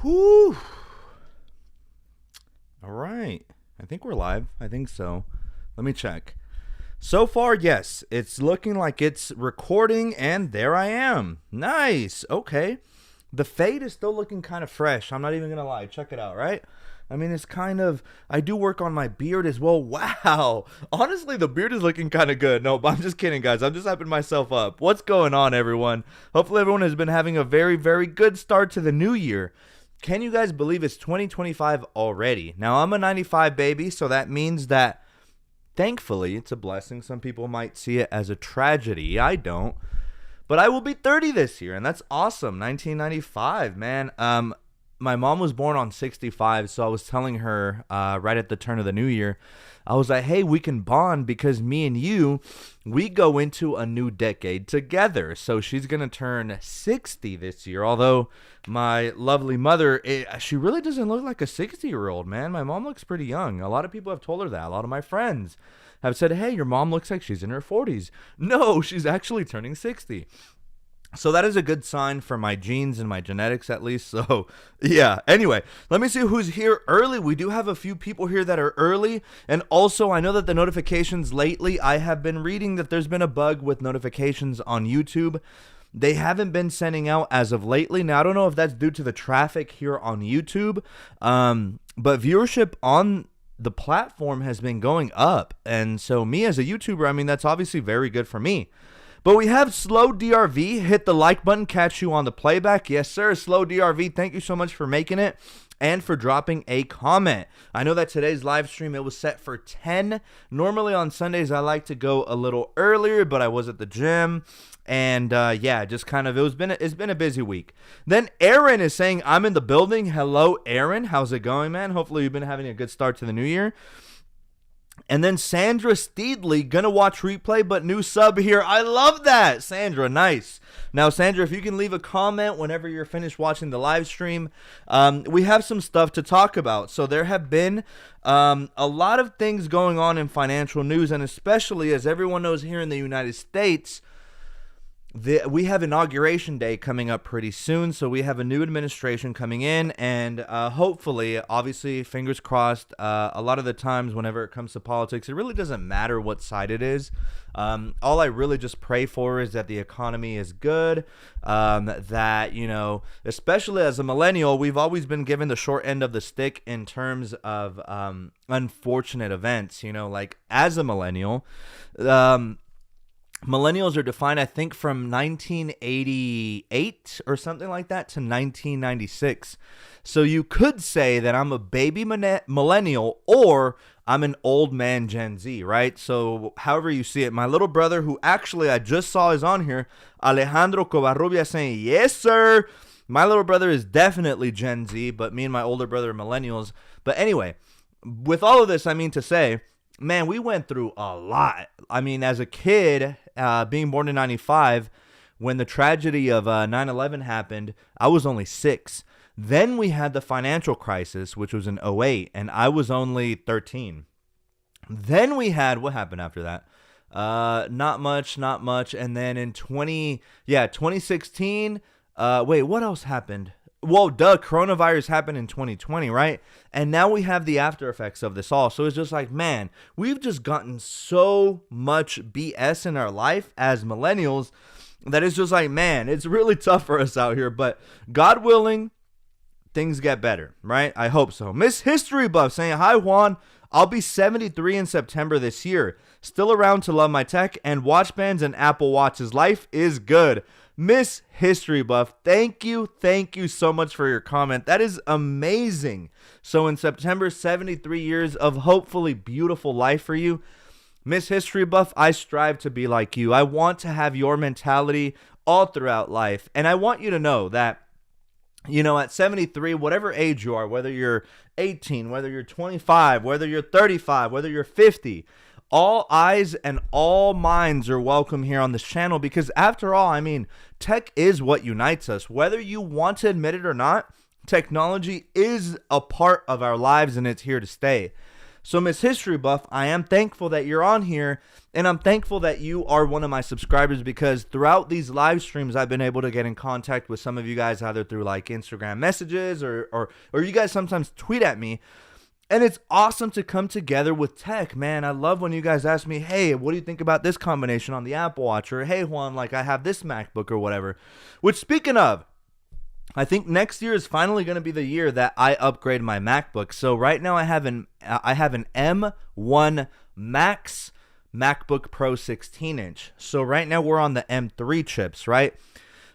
Whew. All right. I think we're live. I think so. Let me check. So far, yes. It's looking like it's recording, and there I am. Nice. Okay. The fade is still looking kind of fresh. I'm not even going to lie. Check it out, right? I mean, it's kind of... I do work on my beard as well. Wow. Honestly, the beard is looking kind of good. No, but I'm just kidding, guys. I'm just hyping myself up. What's going on, everyone? Hopefully, everyone has been having a very, very good start to the new year. Can you guys believe it's 2025 already? Now, I'm a 95 baby, so that means that, thankfully, it's a blessing. Some people might see it as a tragedy. I don't. But I will be 30 this year, and that's awesome. 1995, man. My mom was born on 65, so I was telling her right at the turn of the new year, I was like, hey, we can bond because me and you, we go into a new decade together. So she's going to turn 60 this year, although my lovely mother, she really doesn't look like a 60-year-old, man. My mom looks pretty young. A lot of people have told her that. A lot of my friends have said, hey, your mom looks like she's in her 40s. No, she's actually turning 60. So that is a good sign for my genes and my genetics, at least. So, yeah. Anyway, let me see who's here early. We do have a few people here that are early. And also, I know that the notifications lately, I have been reading that there's been a bug with notifications on YouTube. They haven't been sending out as of lately. Now, I don't know if that's due to the traffic here on YouTube. But viewership on the platform has been going up. And so me as a YouTuber, I mean, that's obviously very good for me. But we have Slow DRV. Hit the like button, catch you on the playback. Yes, sir. Slow DRV, thank you so much for making it and for dropping a comment. I know that today's live stream, it was set for 10. Normally on Sundays, I like to go a little earlier, but I was at the gym. And yeah, just kind of, it's been a busy week. Then Aaron is saying, I'm in the building. Hello, Aaron. How's it going, man? Hopefully you've been having a good start to the new year. And then Sandra Steedley, gonna watch replay, but new sub here. I love that, Sandra. Nice. Now, Sandra, if you can leave a comment whenever you're finished watching the live stream, we have some stuff to talk about. So there have been a lot of things going on in financial news, and especially, as everyone knows here in the United States, we have Inauguration Day coming up pretty soon, so we have a new administration coming in, and hopefully, obviously, fingers crossed, a lot of the times whenever it comes to politics, it really doesn't matter what side it is. All I really just pray for is that the economy is good, that, you know, especially as a millennial, we've always been given the short end of the stick in terms of unfortunate events, you know, like as a millennial, millennials are defined, I think, from 1988 or something like that to 1996. So you could say that I'm a baby millennial or I'm an old man Gen Z, right? So however you see it, my little brother, who actually I just saw is on here, Alejandro Covarrubia, saying, yes, sir. My little brother is definitely Gen Z, but me and my older brother are millennials. But anyway, with all of this, I mean to say, man, we went through a lot. I mean, as a kid, being born in 95, when the tragedy of 9/11 happened, I was only 6. Then we had the financial crisis, which was in 08, and I was only 13. Then we had, what happened after that? Not much. And then in 2016, wait, what else happened? Well, coronavirus happened in 2020, right? And now we have the after effects of this all. So it's just like, man, we've just gotten so much BS in our life as millennials that it's just like, man, it's really tough for us out here. But God willing, things get better, right? I hope so. Miss History Buff saying, hi, Juan. I'll be 73 in September this year. Still around to love my tech and watch bands and Apple Watches. Life is good. Miss History Buff, thank you so much for your comment. That is amazing. So in September, 73 years of hopefully beautiful life for you. Miss History Buff, I strive to be like you. I want to have your mentality all throughout life. And I want you to know that, you know, at 73, whatever age you are, whether you're 18, whether you're 25, whether you're 35, whether you're 50, all eyes and all minds are welcome here on this channel because after all, I mean, tech is what unites us. Whether you want to admit it or not, technology is a part of our lives and it's here to stay. So, Miss History Buff, I am thankful that you're on here, and I'm thankful that you are one of my subscribers, because throughout these live streams, I've been able to get in contact with some of you guys, either through like Instagram messages or you guys sometimes tweet at me. And it's awesome to come together with tech, man. I love when you guys ask me, hey, what do you think about this combination on the Apple Watch? Or, hey, Juan, like I have this MacBook or whatever. Which, speaking of, I think next year is finally going to be the year that I upgrade my MacBook. So right now I have an M1 Max MacBook Pro 16-inch. So right now we're on the M3 chips, right?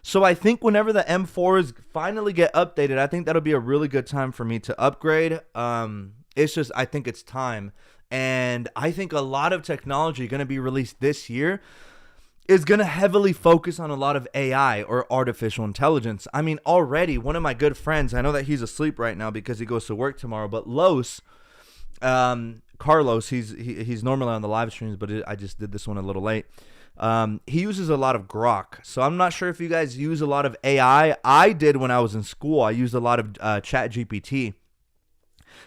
So I think whenever the M4s finally get updated, I think that'll be a really good time for me to upgrade. It's just, I think it's time. And I think a lot of technology going to be released this year is going to heavily focus on a lot of AI, or artificial intelligence. I mean, already one of my good friends, I know that he's asleep right now because he goes to work tomorrow, but Carlos, he's normally on the live streams, but I just did this one a little late. He uses a lot of Grok. So I'm not sure if you guys use a lot of AI. I did when I was in school. I used a lot of Chat GPT.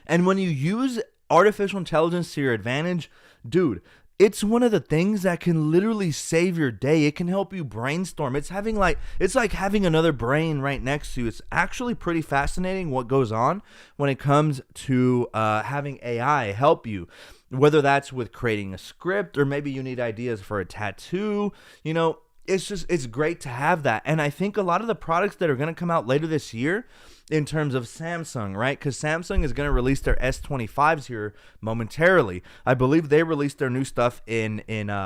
And when you use artificial intelligence to your advantage, dude, it's one of the things that can literally save your day. It can help you brainstorm. It's like having another brain right next to you. It's actually pretty fascinating what goes on when it comes to having AI help you, whether that's with creating a script, or maybe you need ideas for a tattoo. You know, it's great to have that. And I think a lot of the products that are going to come out later this year, in terms of Samsung, right? Because Samsung is going to release their S25s here momentarily. I believe they released their new stuff in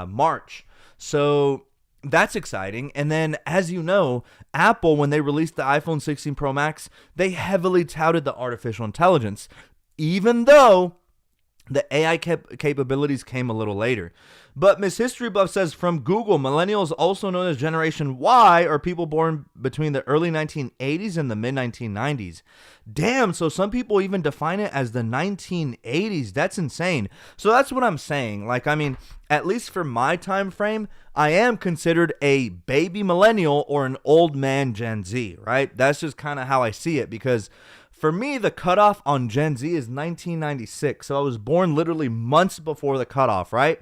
March. So that's exciting. And then, as you know, Apple, when they released the iPhone 16 Pro Max, they heavily touted the artificial intelligence, even though the AI capabilities came a little later. But Miss History Buff says, from Google, millennials, also known as Generation Y, are people born between the early 1980s and the mid-1990s. Damn, so some people even define it as the 1980s. That's insane. So that's what I'm saying. Like, I mean, at least for my time frame, I am considered a baby millennial or an old man Gen Z, right? That's just kind of how I see it, because for me, the cutoff on Gen Z is 1996. So I was born literally months before the cutoff, right?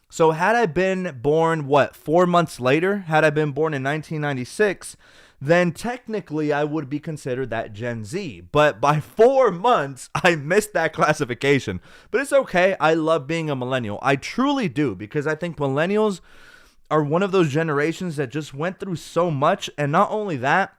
So had I been born, 4 months later, had I been born in 1996, then technically I would be considered that Gen Z. But by 4 months, I missed that classification. But it's okay. I love being a millennial. I truly do, because I think millennials are one of those generations that just went through so much. And not only that,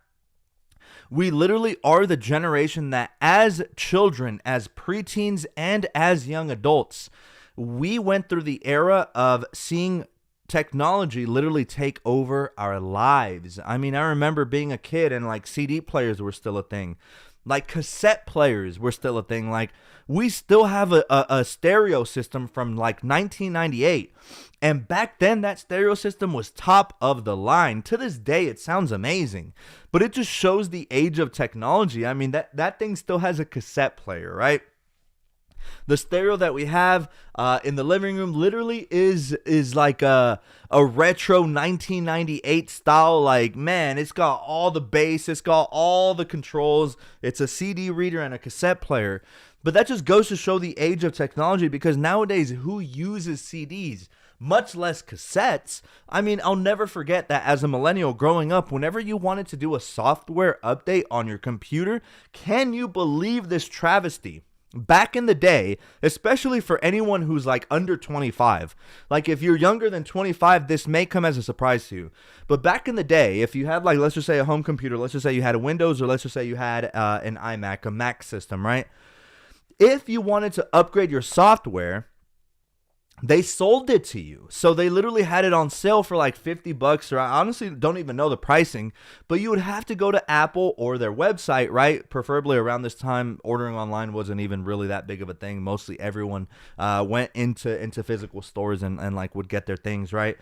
we literally are the generation that, as children, as preteens, and as young adults, we went through the era of seeing technology literally take over our lives. I mean, I remember being a kid and like CD players were still a thing. Like cassette players were still a thing. Like we still have a stereo system from like 1998. And back then that stereo system was top of the line. To this day, it sounds amazing. But it just shows the age of technology. I mean, that thing still has a cassette player, right? The stereo that we have in the living room literally is like a retro 1998 style. Like, man, it's got all the bass, it's got all the controls, it's a CD reader and a cassette player. But that just goes to show the age of technology, because nowadays, who uses CDs? Much less cassettes. I mean, I'll never forget that as a millennial growing up, whenever you wanted to do a software update on your computer, can you believe this travesty? Back in the day, especially for anyone who's like under 25, like if you're younger than 25, this may come as a surprise to you. But back in the day, if you had like, let's just say a home computer, let's just say you had a Windows, or let's just say you had an iMac, a Mac system, right? If you wanted to upgrade your software, they sold it to you. So they literally had it on sale for like $50, or I honestly don't even know the pricing, but you would have to go to Apple or their website, right? Preferably around this time, ordering online wasn't even really that big of a thing. Mostly everyone went into physical stores and like would get their things, right?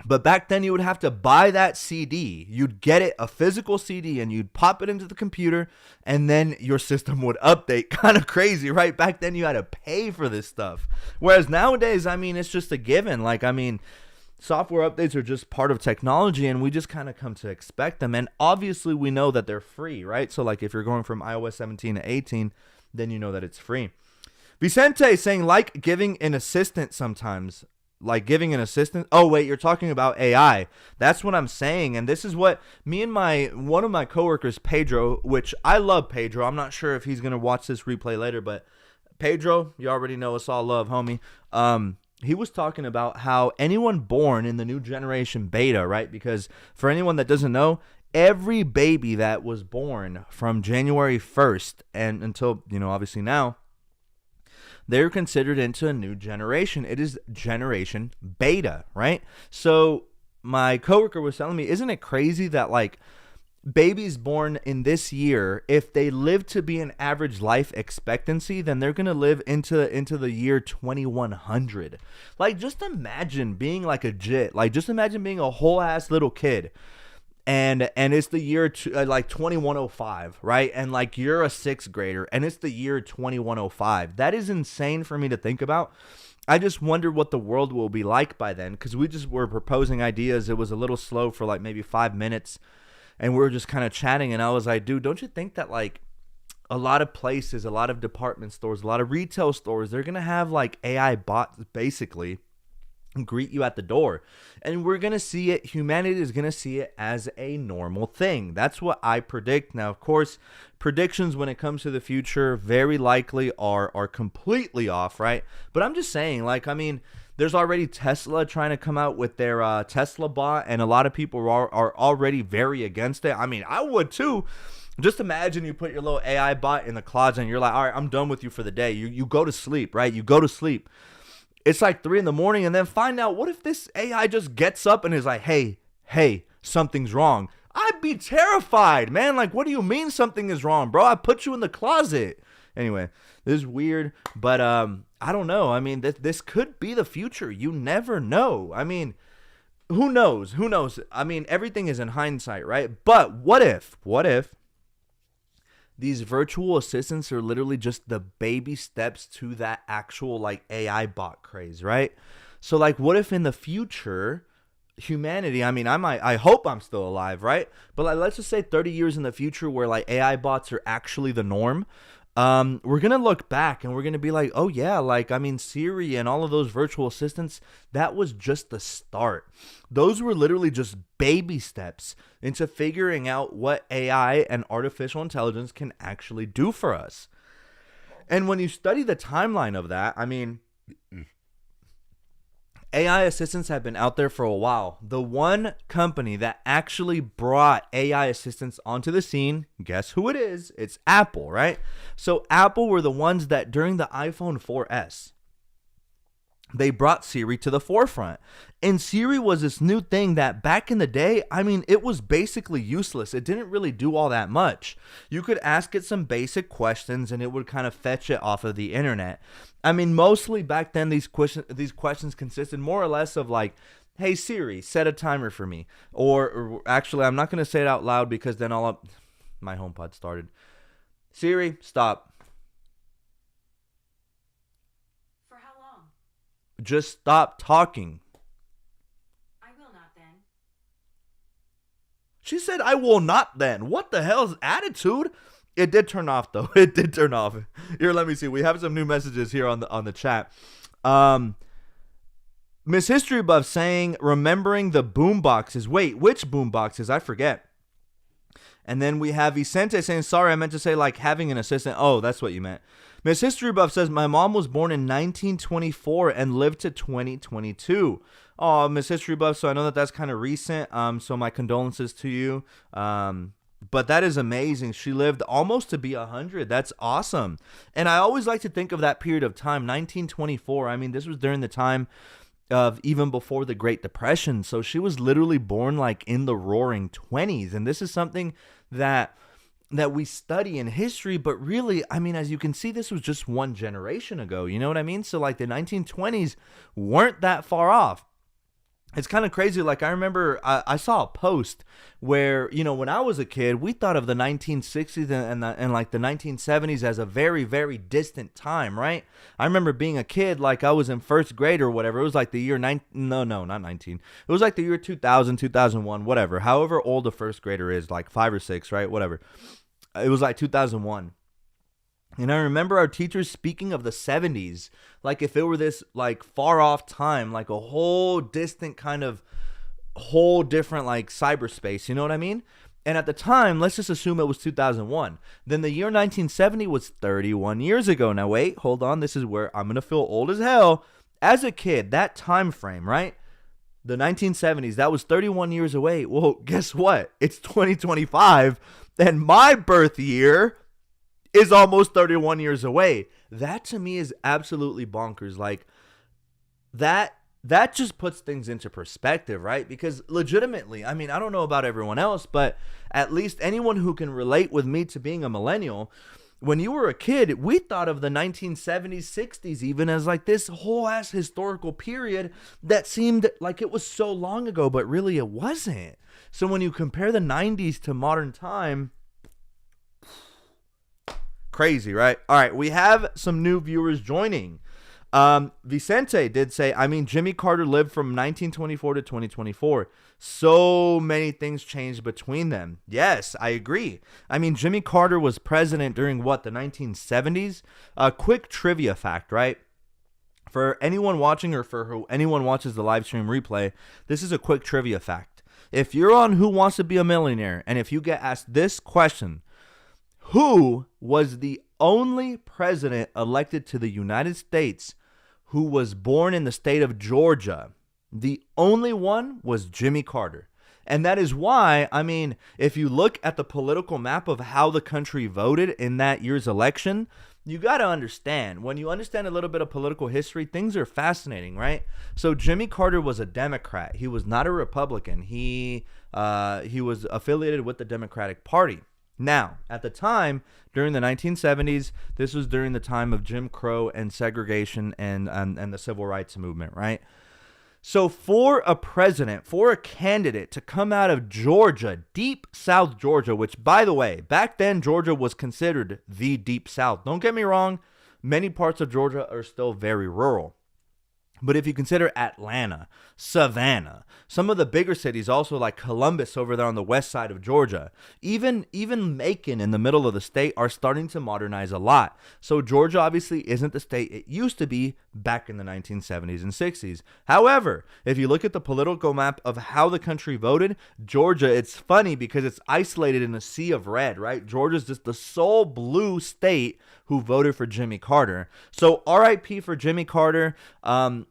But back then you would have to buy that CD. You'd get it, a physical CD, and you'd pop it into the computer, and then your system would update. Kind of crazy, right? Back then you had to pay for this stuff. Whereas nowadays, I mean, it's just a given. Like, I mean, software updates are just part of technology, and we just kind of come to expect them. And obviously we know that they're free, right? So like if you're going from iOS 17 to 18, then you know that it's free. Vicente saying like giving an assistant sometimes. Like giving an assistant. Oh, wait, you're talking about AI. That's what I'm saying. And this is what me and one of my coworkers, Pedro, which I love Pedro. I'm not sure if he's going to watch this replay later, but Pedro, you already know us all love, homie. He was talking about how anyone born in the new generation beta, right? Because for anyone that doesn't know, every baby that was born from January 1st and until, obviously now, they're considered into a new generation. It is generation beta, right? So my coworker was telling me, isn't it crazy that like babies born in this year, if they live to be an average life expectancy, then they're going to live into the year 2100. Like, just imagine being like a jit. Like, just imagine being a whole ass little kid. And it's the year like 2105, right? And like you're a sixth grader and it's the year 2105. That is insane for me to think about. I just wonder what the world will be like by then, because we just were proposing ideas. It was a little slow for like maybe 5 minutes and we were just kind of chatting. And I was like, dude, don't you think that like a lot of places, a lot of department stores, a lot of retail stores, they're going to have like AI bots basically greet you at the door, and we're gonna see it. Humanity is gonna see it as a normal thing. That's what I predict. Now, of course, predictions when it comes to the future very likely are completely off, right? But I'm just saying, like, I mean, there's already Tesla trying to come out with their Tesla bot, and a lot of people are already very against it. I mean, I would too. Just imagine you put your little AI bot in the closet and you're like, all right, I'm done with you for the day. You go to sleep, right? You go to sleep. It's like 3 a.m. and then find out, what if this AI just gets up and is like, hey, something's wrong. I'd be terrified, man. Like, what do you mean something is wrong, bro? I put you in the closet. Anyway, this is weird, but I don't know. I mean, this could be the future. You never know. I mean, who knows? I mean, everything is in hindsight, right? But what if these virtual assistants are literally just the baby steps to that actual like AI bot craze, right? So like, what if in the future humanity, I mean, I hope I'm still alive, right? But like, let's just say 30 years in the future where like AI bots are actually the norm. We're gonna look back and we're gonna be like, oh yeah, like, I mean, Siri and all of those virtual assistants, that was just the start. Those were literally just baby steps into figuring out what AI and artificial intelligence can actually do for us. And when you study the timeline of that, I mean, AI assistants have been out there for a while. The one company that actually brought AI assistants onto the scene, guess who it is? It's Apple, right? So Apple were the ones that during the iPhone 4S, they brought Siri to the forefront. And Siri was this new thing that back in the day, I mean, it was basically useless. It didn't really do all that much. You could ask it some basic questions and it would kind of fetch it off of the internet. I mean, mostly back then, these questions consisted more or less of like, hey Siri, set a timer for me. Or actually, I'm not going to say it out loud because then my HomePod started. Siri, stop. Just stop talking. I will not then. She said, I will not then. What the hell's attitude? It did turn off though. It did turn off. Here, let me see. We have some new messages here on the chat. Miss History Buff saying, remembering the boom boxes. Wait, which boom boxes? I forget. And then we have Vicente saying, sorry, I meant to say like having an assistant. Oh, that's what you meant. Miss History Buff says, my mom was born in 1924 and lived to 2022. Oh, Miss History Buff, so I know that that's kind of recent. So my condolences to you. But that is amazing. She lived almost to be 100. That's awesome. And I always like to think of that period of time, 1924. I mean, this was during the time of even before the Great Depression. So she was literally born like in the roaring 20s. And this is something that we study in history, but really, I mean, as you can see, this was just one generation ago. You know what I mean? So like the 1920s weren't that far off. It's kind of crazy. Like I remember I saw a post where, you know, when I was a kid, we thought of the 1960s and like the 1970s as a very, very distant time, right? I remember being a kid, like I was in first grade or whatever. It was like the year not 19. It was like the year 2000, 2001, whatever. However old a first grader is, like 5 or 6, right? Whatever. It was like 2001. And I remember our teachers speaking of the 70s like if it were this like far off time, like a whole distant kind of whole different like cyberspace, you know what I mean? And at the time, let's just assume it was 2001. Then the year 1970 was 31 years ago. Now wait, hold on, this is where I'm going to feel old as hell. As a kid, that time frame, right? The 1970s, that was 31 years away. Well, guess what? It's 2025 and my birth year is almost 31 years away. That to me is absolutely bonkers. Like that just puts things into perspective, right? Because legitimately, I mean, I don't know about everyone else, but at least anyone who can relate with me to being a millennial, when you were a kid, we thought of the 1970s, 60s even as like this whole ass historical period that seemed like it was so long ago, but really it wasn't. So when you compare the 90s to modern time, crazy, right? All right, we have some new viewers joining. Vicente did say, I mean, Jimmy Carter lived from 1924 to 2024. So many things changed between them. Yes, I agree. I mean, Jimmy Carter was president during what, the 1970s? A quick trivia fact, right? For anyone watching or for anyone watches the live stream replay, this is a quick trivia fact. If you're on Who Wants to Be a Millionaire, and if you get asked this question, who was the only president elected to the United States who was born in the state of Georgia? The only one was Jimmy Carter. And that is why, I mean, if you look at the political map of how the country voted in that year's election, you got to understand, when you understand a little bit of political history, things are fascinating, right? So Jimmy Carter was a Democrat. He was not a Republican. He was affiliated with the Democratic Party. Now, at the time, during the 1970s, this was during the time of Jim Crow and segregation and the civil rights movement, right? So for a president, for a candidate to come out of Georgia, deep South Georgia, which, by the way, back then, Georgia was considered the deep South. Don't get me wrong. Many parts of Georgia are still very rural. But if you consider Atlanta, Savannah, some of the bigger cities also like Columbus over there on the west side of Georgia, even Macon in the middle of the state are starting to modernize a lot. So Georgia obviously isn't the state it used to be back in the 1970s and 60s. However, if you look at the political map of how the country voted, Georgia, it's funny because it's isolated in a sea of red, right? Georgia's just the sole blue state who voted for Jimmy Carter. So RIP for Jimmy Carter.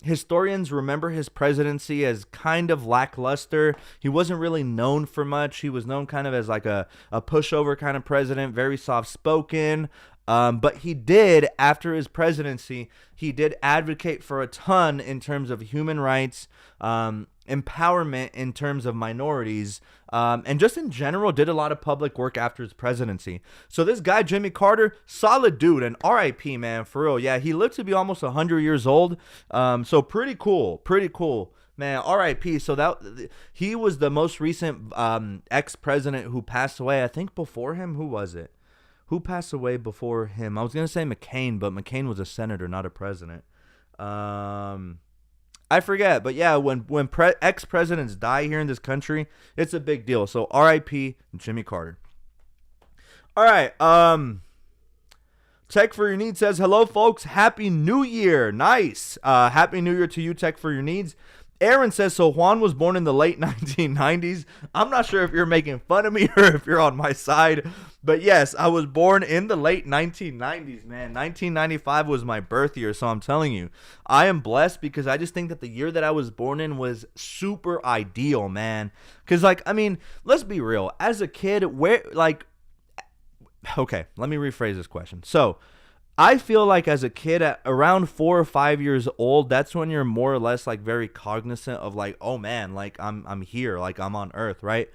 Historians remember his presidency as kind of lackluster. He wasn't really known for much. He was known kind of as like a pushover kind of president, very soft-spoken. But he did, after his presidency, he did advocate for a ton in terms of human rights, empowerment in terms of minorities, and just in general did a lot of public work after his presidency. So this guy, Jimmy Carter, solid dude, and RIP, man, for real. Yeah, he lived to be almost 100 years old, so pretty cool. Man, RIP. So that he was the most recent ex-president who passed away. I think before him, who was it? Who passed away before him? I was going to say McCain, but McCain was a senator, not a president. I forget, but yeah, when ex-presidents die here in this country, it's a big deal. So RIP Jimmy Carter. All right, Tech for Your Needs says, hello, folks. Happy New Year. Nice. Happy New Year to you, Tech for Your Needs. Aaron says, so Juan was born in the late 1990s. I'm not sure if you're making fun of me or if you're on my side. But yes, I was born in the late 1990s, man. 1995 was my birth year. So I'm telling you, I am blessed because I just think that the year that I was born in was super ideal, man. Because, like, I mean, let's be real. As a kid, okay, let me rephrase this question. So I feel like as a kid at around 4 or 5 years old, that's when you're more or less like very cognizant of like, oh man, like I'm here, like I'm on Earth, right?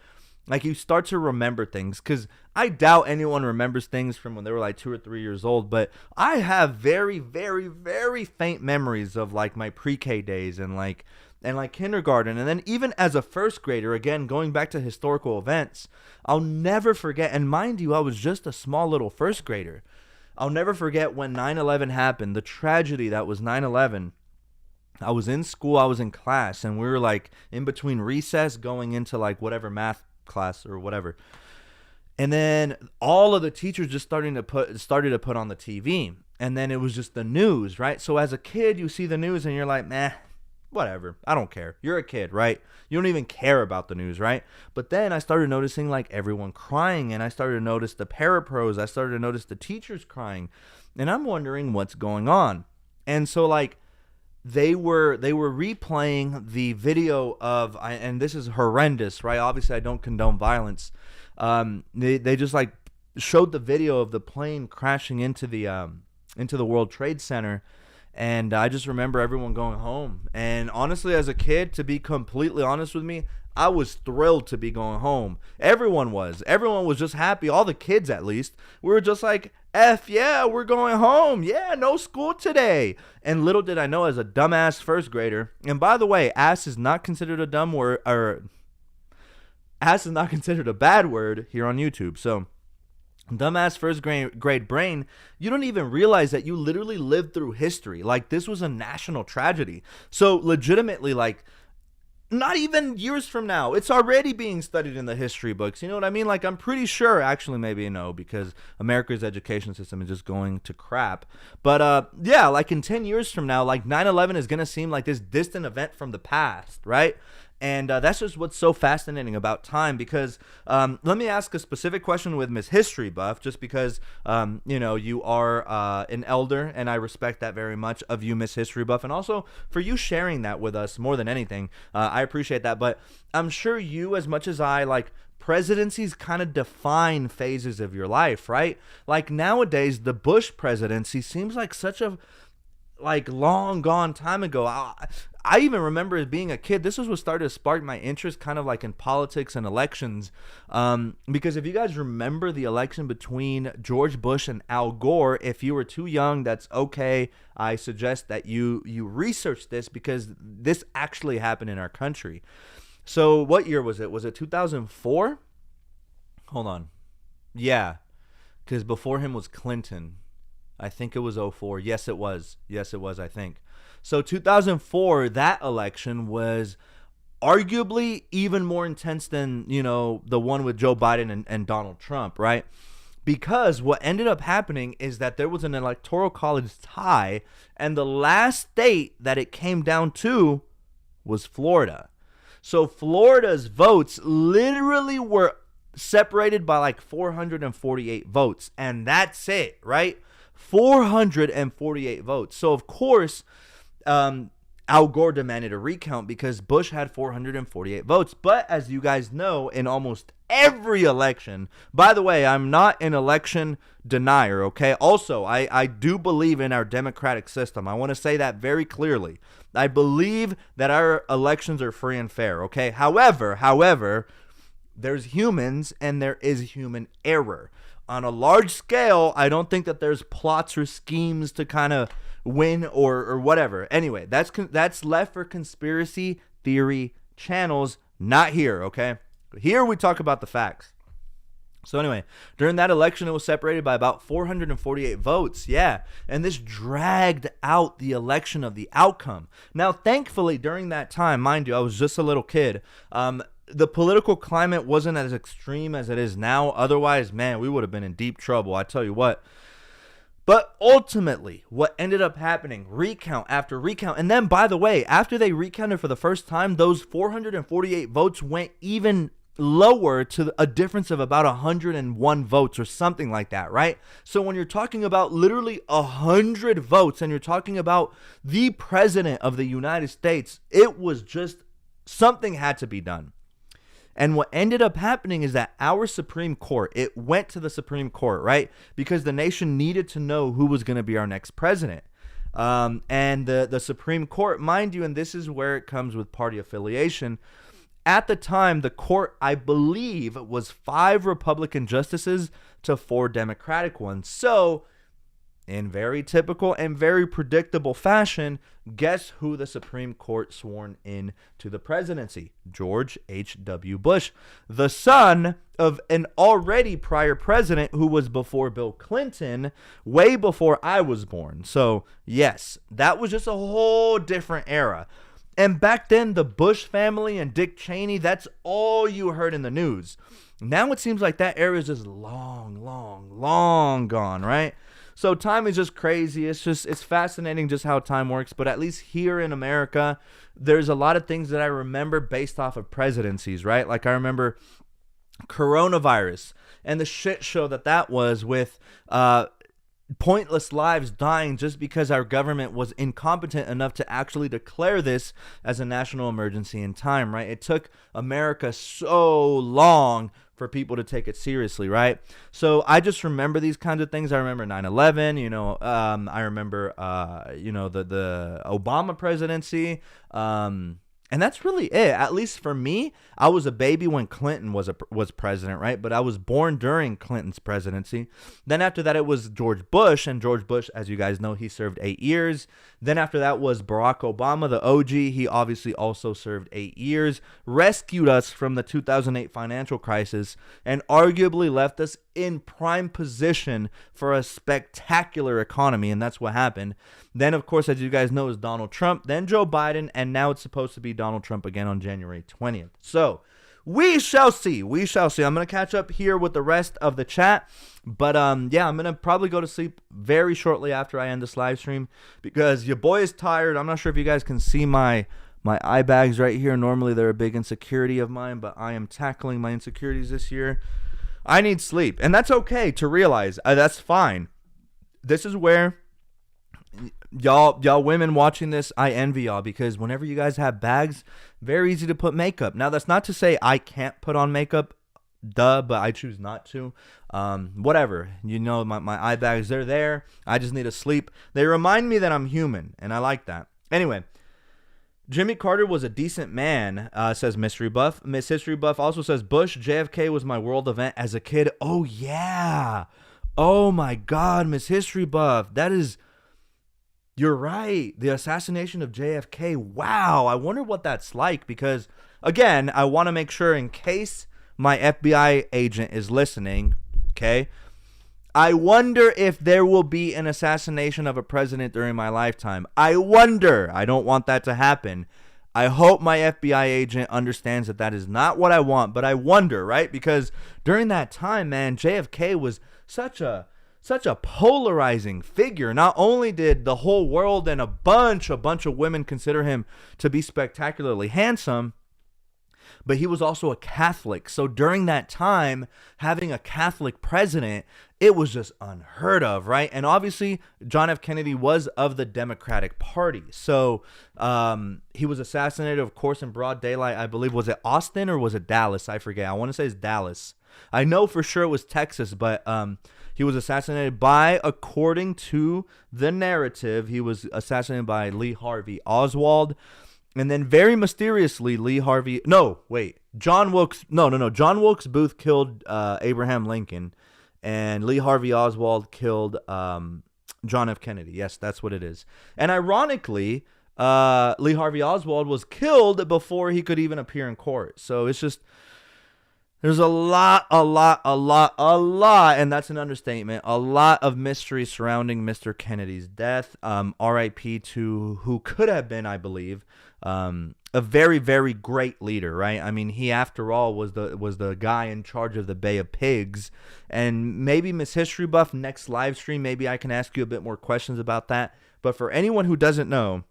Like you start to remember things, because I doubt anyone remembers things from when they were like 2 or 3 years old, but I have very, very, very faint memories of like my pre-K days and like kindergarten. And then even as a first grader, again, going back to historical events, I'll never forget. And mind you, I was just a small little first grader. I'll never forget when 9/11 happened, the tragedy that was 9/11. I was in school, I was in class, and we were like in between recess going into like whatever math class or whatever. And then all of the teachers just started to put on the TV. And then it was just the news, right? So as a kid, you see the news and you're like, meh, whatever. I don't care. You're a kid, right? You don't even care about the news, right? But then I started noticing like everyone crying, and I started to notice the parapros. I started to notice the teachers crying. And I'm wondering what's going on. And so like they were replaying the video of, and this is horrendous, right? Obviously I don't condone violence. They just like showed the video of the plane crashing into the World Trade Center. And I just remember everyone going home. And honestly, as a kid, to be completely honest with me, I was thrilled to be going home. Everyone was. Everyone was just happy. All the kids, at least. We were just like, F yeah, we're going home. Yeah, no school today. And little did I know, as a dumbass first grader. And by the way, ass is not considered a dumb word, or ass is not considered a bad word here on YouTube. So dumbass first grade brain, you don't even realize that you literally lived through history. Like, this was a national tragedy. So legitimately, like, not even years from now, it's already being studied in the history books. You know what I mean? Like, I'm pretty sure, actually maybe no, because America's education system is just going to crap. But yeah, like in 10 years from now, like 9/11 is going to seem like this distant event from the past, right? And that's just what's so fascinating about time, because let me ask a specific question with Miss History Buff, just because, you know, you are an elder, and I respect that very much of you, Miss History Buff, and also for you sharing that with us more than anything. I appreciate that, but I'm sure you, as much as I, like, presidencies kind of define phases of your life, right? Like nowadays, the Bush presidency seems like such a long gone time ago. I even remember as being a kid, this was what started to spark my interest kind of like in politics and elections. Because if you guys remember the election between George Bush and Al Gore, if you were too young, that's okay. I suggest that you research this, because this actually happened in our country. So what year was it? Was it 2004? Hold on. Yeah, because before him was Clinton. I think it was 04. Yes, it was. I think. So 2004, that election was arguably even more intense than, you know, the one with Joe Biden and Donald Trump, right? Because what ended up happening is that there was an electoral college tie, and the last state that it came down to was Florida. So Florida's votes literally were separated by like 448 votes, and that's it, right? 448 votes. So of course, Al Gore demanded a recount because Bush had 448 votes. But as you guys know, in almost every election, by the way, I'm not an election denier, okay? Also, I do believe in our democratic system. I want to say that very clearly. I believe that our elections are free and fair, okay? However, there's humans and there is human error. On a large scale, I don't think that there's plots or schemes to kind of win or whatever. Anyway, that's left for conspiracy theory channels, not here, okay? Here we talk about the facts. So anyway, during that election, it was separated by about 448 votes. Yeah, and this dragged out the election of the outcome. Now, thankfully, during that time, mind you, I was just a little kid. The political climate wasn't as extreme as it is now. Otherwise, man, we would have been in deep trouble. I tell you what. But ultimately, what ended up happening, recount after recount. And then, by the way, after they recounted for the first time, those 448 votes went even lower to a difference of about 101 votes or something like that, right? So when you're talking about literally 100 votes and you're talking about the president of the United States, it was just something had to be done. And what ended up happening is that our Supreme Court, it went to the Supreme Court, right? Because the nation needed to know who was going to be our next president. And the Supreme Court, mind you, and this is where it comes with party affiliation. At the time, the court, I believe, was 5 Republican justices to 4 Democratic ones. So, in very typical and very predictable fashion, guess who the Supreme Court sworn in to the presidency? George H.W. Bush, the son of an already prior president who was before Bill Clinton, way before I was born. So, yes, that was just a whole different era. And back then, the Bush family and Dick Cheney, that's all you heard in the news. Now it seems like that era is just long, long, long gone, right? So time is just crazy. It's fascinating just how time works. But at least here in America, there's a lot of things that I remember based off of presidencies, right? Like I remember coronavirus and the shit show that was with pointless lives dying just because our government was incompetent enough to actually declare this as a national emergency in time, right? It took America so long for people to take it seriously, right? So I just remember these kinds of things. I remember 9/11, I remember, the Obama presidency, and that's really it. At least for me, I was a baby when Clinton was president, right? But I was born during Clinton's presidency. Then after that, it was George Bush. And George Bush, as you guys know, he served 8 years. Then after that was Barack Obama, the OG. He obviously also served 8 years, rescued us from the 2008 financial crisis, and arguably left us in prime position for a spectacular economy. And that's what happened. Then, of course, as you guys know, is Donald Trump, then Joe Biden, and now it's supposed to be Donald Trump again on January 20th. So we shall see. We shall see. I'm going to catch up here with the rest of the chat. But I'm going to probably go to sleep very shortly after I end this live stream because your boy is tired. I'm not sure if you guys can see my eye bags right here. Normally, they're a big insecurity of mine, but I am tackling my insecurities this year. I need sleep, and that's okay to realize. That's fine. This is where y'all women watching this, I envy y'all because whenever you guys have bags, very easy to put makeup. Now, that's not to say I can't put on makeup, but I choose not to. Whatever. My eye bags, they're there. I just need to sleep. They remind me that I'm human, and I like that. Anyway, Jimmy Carter was a decent man, says Mystery Buff. Miss History Buff also says, Bush, JFK was my world event as a kid. Oh, yeah. Oh, my God, Miss History Buff. That is... You're right. The assassination of JFK. Wow. I wonder what that's like because, again, I want to make sure in case my FBI agent is listening, okay, I wonder if there will be an assassination of a president during my lifetime. I wonder. I don't want that to happen. I hope my FBI agent understands that is not what I want, but I wonder, right? Because during that time, man, JFK was such a polarizing figure. Not only did the whole world and a bunch of women consider him to be spectacularly handsome, but he was also a Catholic. So during that time, having a Catholic president, it was just unheard of, right? And obviously, John F. Kennedy was of the Democratic Party. So he was assassinated, of course, in broad daylight. I believe, was it Austin or was it Dallas? I forget. I want to say it's Dallas. I know for sure it was Texas, but he was assassinated by, according to the narrative, he was assassinated by Lee Harvey Oswald. And then very mysteriously, John Wilkes Booth killed Abraham Lincoln, and Lee Harvey Oswald killed John F. Kennedy. Yes, that's what it is. And ironically, Lee Harvey Oswald was killed before he could even appear in court. So it's just, there's a lot, and that's an understatement, a lot of mystery surrounding Mr. Kennedy's death. R.I.P. to who could have been, I believe, a very, very great leader, right? I mean, he, after all, was the guy in charge of the Bay of Pigs. And maybe Miss History Buff, next live stream, maybe I can ask you a bit more questions about that. But for anyone who doesn't know,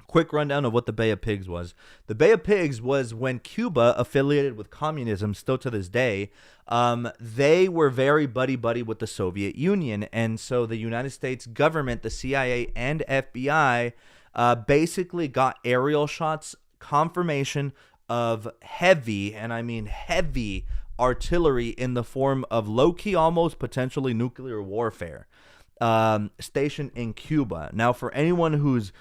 quick rundown of what the Bay of Pigs was. The Bay of Pigs was when Cuba, affiliated with communism still to this day, they were very buddy-buddy with the Soviet Union. And so the United States government, the CIA and FBI, basically got aerial shots, confirmation of heavy, and I mean heavy, artillery in the form of low-key, almost potentially nuclear warfare, stationed in Cuba. Now, for anyone who's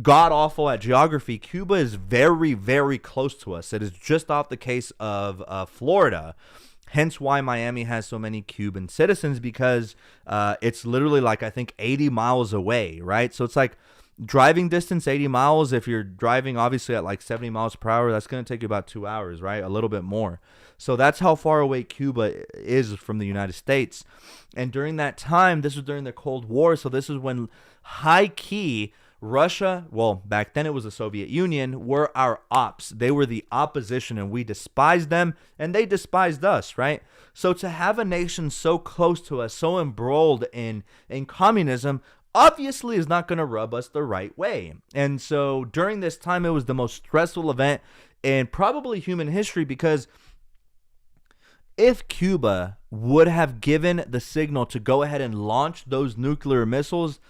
god-awful at geography, Cuba is very, very close to us. It is just off the case of Florida. Hence why Miami has so many Cuban citizens, because it's literally like, I think, 80 miles away, right? So it's like driving distance, 80 miles. If you're driving, obviously, at like 70 miles per hour, that's going to take you about 2 hours, right? A little bit more. So that's how far away Cuba is from the United States. And during that time, this was during the Cold War, so this is when high-key Russia, well, back then it was the Soviet Union, were our ops. They were the opposition, and we despised them, and they despised us, right? So to have a nation so close to us, so embroiled in communism, obviously is not going to rub us the right way. And so during this time, it was the most stressful event in probably human history, because if Cuba would have given the signal to go ahead and launch those nuclear missiles,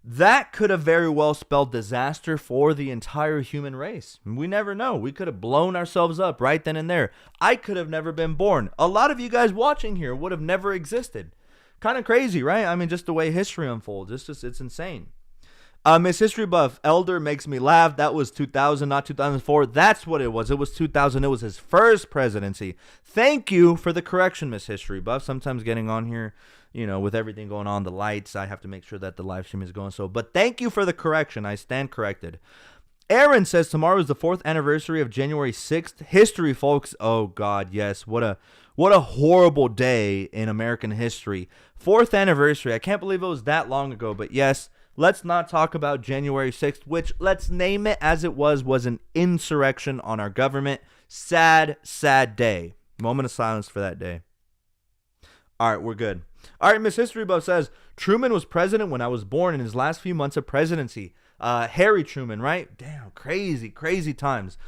that could have very well spelled disaster for the entire human race. We never know. We could have blown ourselves up right then and there. I could have never been born. A lot of you guys watching here would have never existed. Kind of crazy, right? I mean, just the way history unfolds. It's insane. Miss History Buff, Elder makes me laugh. That was 2000, not 2004. That's what it was. It was 2000. It was his first presidency. Thank you for the correction, Miss History Buff. Sometimes getting on here, with everything going on, the lights, I have to make sure that the live stream is going. But thank you for the correction. I stand corrected. Aaron says tomorrow is the 4th anniversary of January 6th. History, folks. Oh, God, yes. What a horrible day in American history. 4th anniversary. I can't believe it was that long ago, but yes. Let's not talk about January 6th, which, let's name it as it was an insurrection on our government. Sad, sad day. Moment of silence for that day. All right, we're good. All right, Miss History Buff says, Truman was president when I was born in his last few months of presidency. Harry Truman, right? Damn, crazy, crazy times.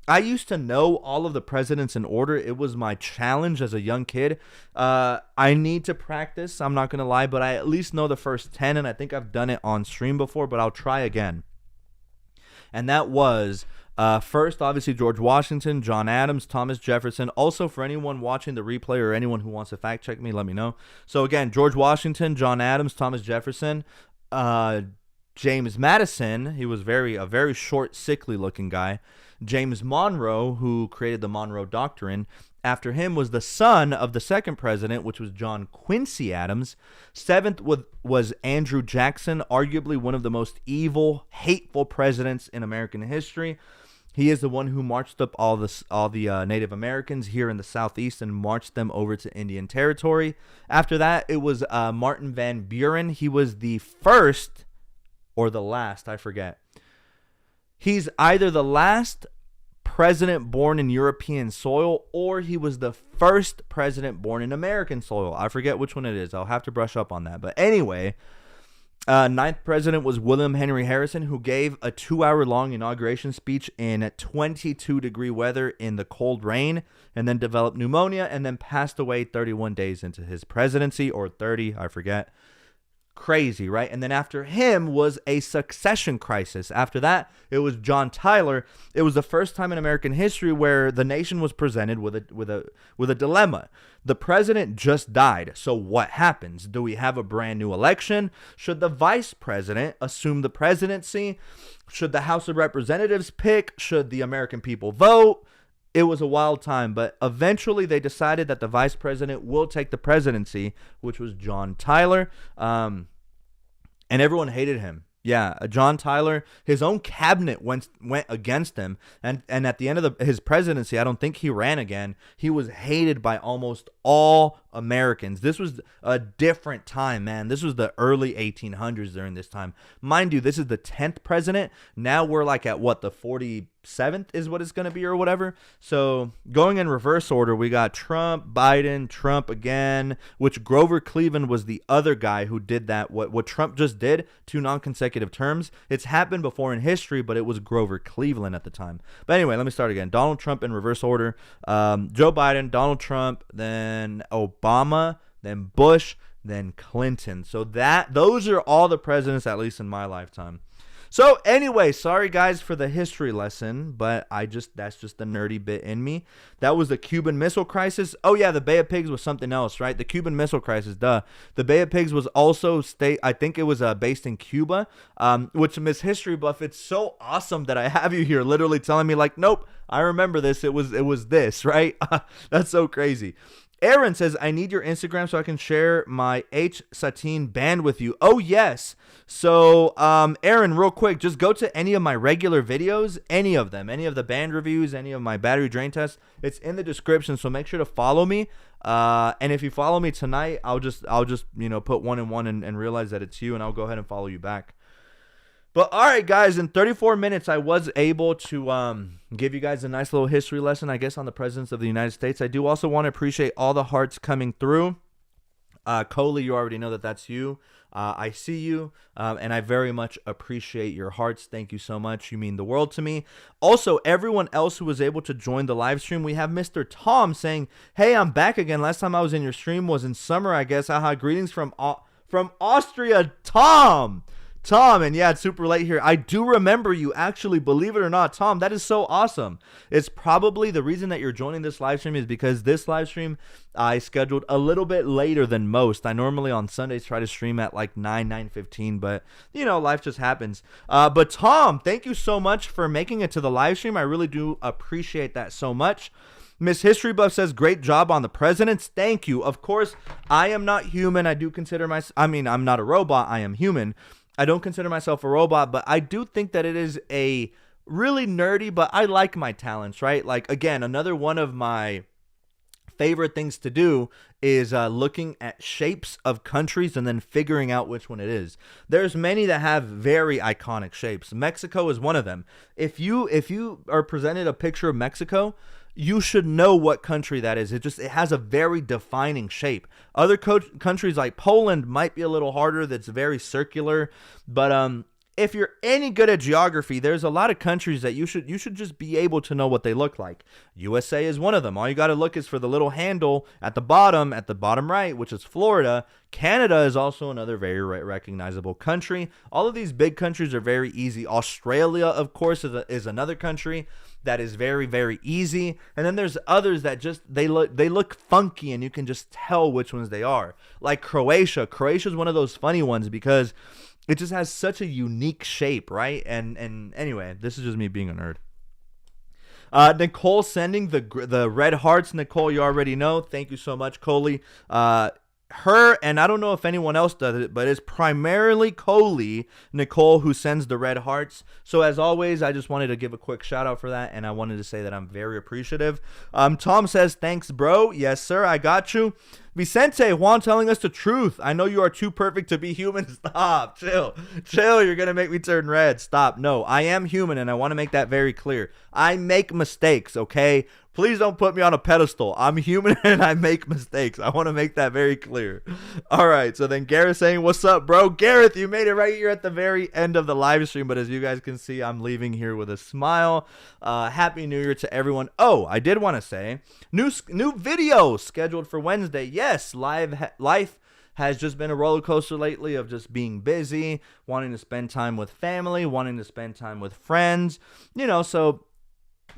I used to know all of the presidents in order. It was my challenge as a young kid. I need to practice, I'm not going to lie, but I at least know the first 10, and I think I've done it on stream before, but I'll try again. And that was, first, obviously, George Washington, John Adams, Thomas Jefferson. Also, for anyone watching the replay or anyone who wants to fact check me, let me know. So, again, George Washington, John Adams, Thomas Jefferson, James Madison. He was a very short, sickly-looking guy. James Monroe, who created the Monroe Doctrine. After him was the son of the second president, which was John Quincy Adams. Seventh was Andrew Jackson, arguably one of the most evil, hateful presidents in American history. He is the one who marched up all the Native Americans here in the Southeast and marched them over to Indian Territory. After that, it was Martin Van Buren. He was the first or the last, I forget. He's either the last president born in European soil, or he was the first president born in American soil. I forget which one it is. I'll have to brush up on that. But anyway, ninth president was William Henry Harrison, who gave a 2-hour-long inauguration speech in 22-degree weather in the cold rain, and then developed pneumonia, and then passed away 31 days into his presidency, or 30, I forget. Crazy, right? And then after him was a succession crisis. After that, it was John Tyler. It was the first time in American history where the nation was presented with a dilemma. The president just died. So what happens? Do we have a brand new election? Should the vice president assume the presidency? Should the House of Representatives pick? Should the American people vote? It was a wild time, but eventually they decided that the vice president will take the presidency, which was John Tyler, and everyone hated him. Yeah, John Tyler, his own cabinet went against him, and at the end of his presidency, I don't think he ran again. He was hated by almost all Americans. This was a different time, man. This was the early 1800s during this time. Mind you, this is the 10th president. Now we're like at what, the 47th is what it's going to be or whatever. So going in reverse order, we got Trump, Biden, Trump again, which Grover Cleveland was the other guy who did that. What Trump just did, 2 non-consecutive terms. It's happened before in history, but it was Grover Cleveland at the time. But anyway, let me start again. Donald Trump in reverse order. Joe Biden, Donald Trump, then Obama, then Bush, then Clinton. So those are all the presidents, at least in my lifetime. So anyway, sorry guys for the history lesson, but that's just the nerdy bit in me. That was the Cuban Missile Crisis. Oh yeah, the Bay of Pigs was something else, right? The Cuban Missile Crisis, duh. The Bay of Pigs was also I think it was based in Cuba, which Miss History Buff, it's so awesome that I have you here literally telling me like, nope, I remember this. It was this, right? That's so crazy. Aaron says, I need your Instagram so I can share my H Satine band with you. Oh, yes. So, Aaron, real quick, just go to any of my regular videos, any of them, any of the band reviews, any of my battery drain tests. It's in the description, so make sure to follow me. And if you follow me tonight, I'll just put one in one and realize that it's you, and I'll go ahead and follow you back. But all right, guys, in 34 minutes, I was able to give you guys a nice little history lesson, I guess, on the presidents of the United States. I do also want to appreciate all the hearts coming through. Coley, you already know that that's you. I see you, and I very much appreciate your hearts. Thank you so much. You mean the world to me. Also, everyone else who was able to join the live stream, we have Mr. Tom saying, "Hey, I'm back again. Last time I was in your stream was in summer, I guess. Haha, greetings from Austria, Tom." Tom, and yeah, it's super late here. I do remember you, actually, believe it or not, Tom. That is so awesome. It's probably the reason that you're joining this live stream is because this live stream I scheduled a little bit later than most. I normally on Sundays try to stream at like 9:15, but you know, life just happens. But Tom, thank you so much for making it to the live stream. I really do appreciate that so much. Miss History Buff says, great job on the presidents. Thank you. Of course, I am not human. I do consider I'm not a robot. I am human. I don't consider myself a robot, but I do think that it is a really nerdy, but I like my talents, right? Like, again, another one of my favorite things to do is looking at shapes of countries and then figuring out which one it is. There's many that have very iconic shapes. Mexico is one of them. If you are presented a picture of Mexico, you should know what country that is. It has a very defining shape. Other countries like Poland might be a little harder. That's very circular. But if you're any good at geography, there's a lot of countries that you should just be able to know what they look like. USA is one of them. All you got to look is for the little handle at the bottom right, which is Florida. Canada is also another very recognizable country. All of these big countries are very easy. Australia, of course, is another country that is very, very easy. And then there's others that just they look funky and you can just tell which ones they are. Like Croatia. Croatia is one of those funny ones because it just has such a unique shape, right? And anyway, this is just me being a nerd. Nicole sending the red hearts. Nicole, you already know. Thank you so much, Coley. Her, and I don't know if anyone else does it, but it's primarily Coley, Nicole, who sends the red hearts. So as always, I just wanted to give a quick shout out for that, and I wanted to say that I'm very appreciative. Tom says, thanks, bro. Yes, sir, I got you. Vicente, Juan telling us the truth. I know you are too perfect to be human. Stop. Chill. You're going to make me turn red. Stop. No, I am human, and I want to make that very clear. I make mistakes, okay? Please don't put me on a pedestal. I'm human and I make mistakes. I want to make that very clear. All right. So then Gareth saying, what's up, bro? Gareth, you made it right here at the very end of the live stream. But as you guys can see, I'm leaving here with a smile. Happy New Year to everyone. Oh, I did want to say new video scheduled for Wednesday. Yes, life has just been a roller coaster lately of just being busy, wanting to spend time with family, wanting to spend time with friends, so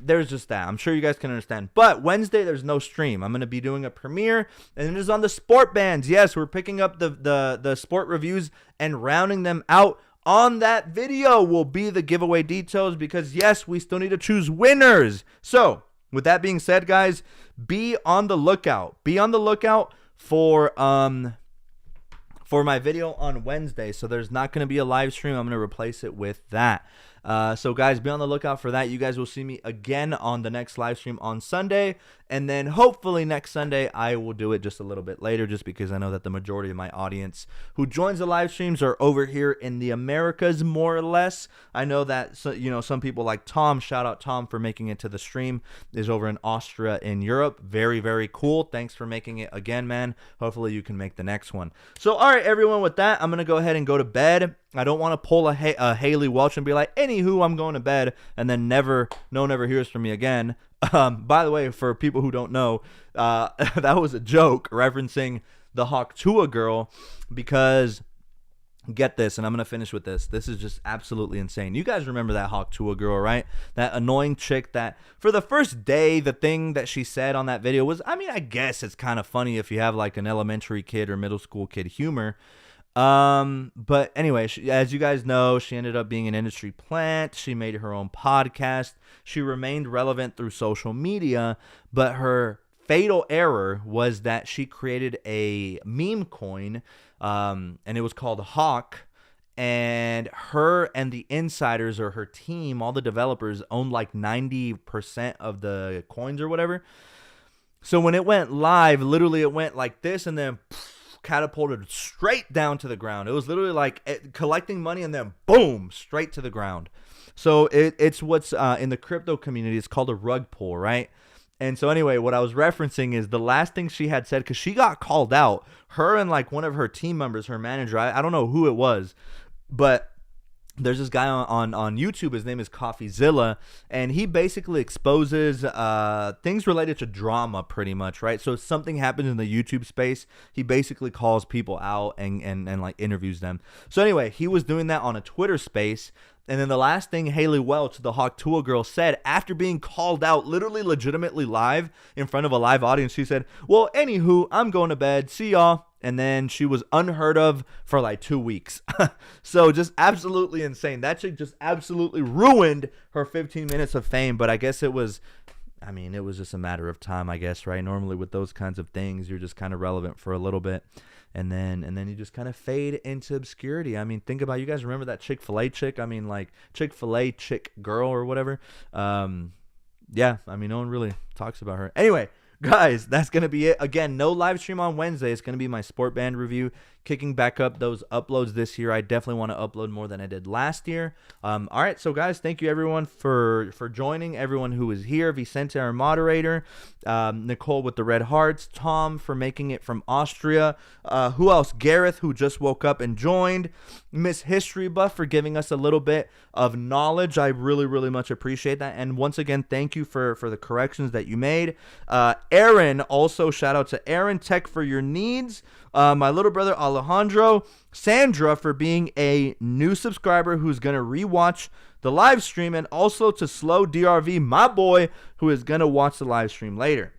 there's just that. I'm sure you guys can understand. But Wednesday, there's no stream. I'm going to be doing a premiere, and it is on the sport bands. Yes, we're picking up the sport reviews and rounding them out. On that video will be the giveaway details because, yes, we still need to choose winners. So, with that being said, guys, be on the lookout. Be on the lookout for my video on Wednesday. So there's not going to be a live stream. I'm going to replace it with that. So guys, be on the lookout for that. You guys will see me again on the next live stream on Sunday. And then hopefully next Sunday, I will do it just a little bit later, just because I know that the majority of my audience who joins the live streams are over here in the Americas, more or less. I know that, some people like Tom, shout out Tom for making it to the stream, is over in Austria in Europe. Very, very cool. Thanks for making it again, man. Hopefully you can make the next one. So, all right, everyone, with that, I'm going to go ahead and go to bed. I don't want to pull a Haley Welch and be like, anywho, I'm going to bed, and then no one ever hears from me again. By the way, for people who don't know, that was a joke referencing the Hawktua girl, because get this, and I'm going to finish with this. This is just absolutely insane. You guys remember that Hawktua girl, right? That annoying chick that for the first day, the thing that she said on that video was, I guess it's kind of funny if you have like an elementary kid or middle school kid humor. But anyway, as you guys know, she ended up being an industry plant. She made her own podcast. She remained relevant through social media, but her fatal error was that she created a meme coin, and it was called Hawk. And her and the insiders, or her team, all the developers, owned like 90% of the coins or whatever. So when it went live, literally it went like this, and then catapulted straight down to the ground. It was literally like collecting money and then boom, straight to the ground. So it's what's in the crypto community, it's called a rug pull, right? And so anyway, what I was referencing is the last thing she had said, because she got called out, her and like one of her team members, her manager, I don't know who it was, but there's this guy on YouTube. His name is CoffeeZilla, and he basically exposes things related to drama, pretty much, right? So if something happens in the YouTube space, he basically calls people out and like interviews them. So anyway, he was doing that on a Twitter space. And then the last thing Haley Welch, the Hawk Tuah girl, said after being called out, literally legitimately live in front of a live audience, she said, well, anywho, I'm going to bed. See y'all. And then she was unheard of for like 2 weeks. So just absolutely insane. That chick just absolutely ruined her 15 minutes of fame. But I guess it was just a matter of time, I guess, right? Normally with those kinds of things, you're just kind of relevant for a little bit. And then you just kind of fade into obscurity. I mean, think about, you guys remember that Chick-fil-A chick? I mean, like Chick-fil-A chick girl or whatever. Yeah, I mean, no one really talks about her. Anyway, guys, that's going to be it. Again, no live stream on Wednesday. It's going to be my sport band review. Kicking back up those uploads this year. I definitely want to upload more than I did last year. All right, so guys, thank you everyone for joining. Everyone who is here. Vicente, our moderator. Nicole with the red hearts. Tom for making it from Austria. Who else? Gareth, who just woke up and joined. Miss History Buff for giving us a little bit of knowledge. I really, really much appreciate that. And once again, thank you for the corrections that you made. Aaron, also shout out to Aaron. Tech for your needs. My little brother Alejandro. Sandra for being a new subscriber who's going to rewatch the live stream, and also to Slow DRV, my boy, who is going to watch the live stream later.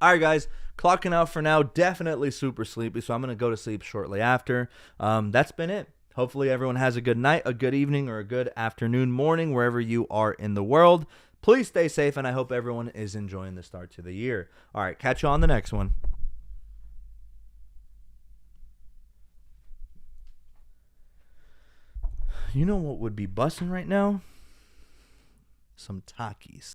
All right, guys, clocking out for now. Definitely super sleepy, so I'm going to go to sleep shortly after. That's been it. Hopefully everyone has a good night, a good evening, or a good afternoon, morning, wherever you are in the world. Please stay safe, and I hope everyone is enjoying the start to the year. All right, catch you on the next one. You know what would be busting right now? Some Takis.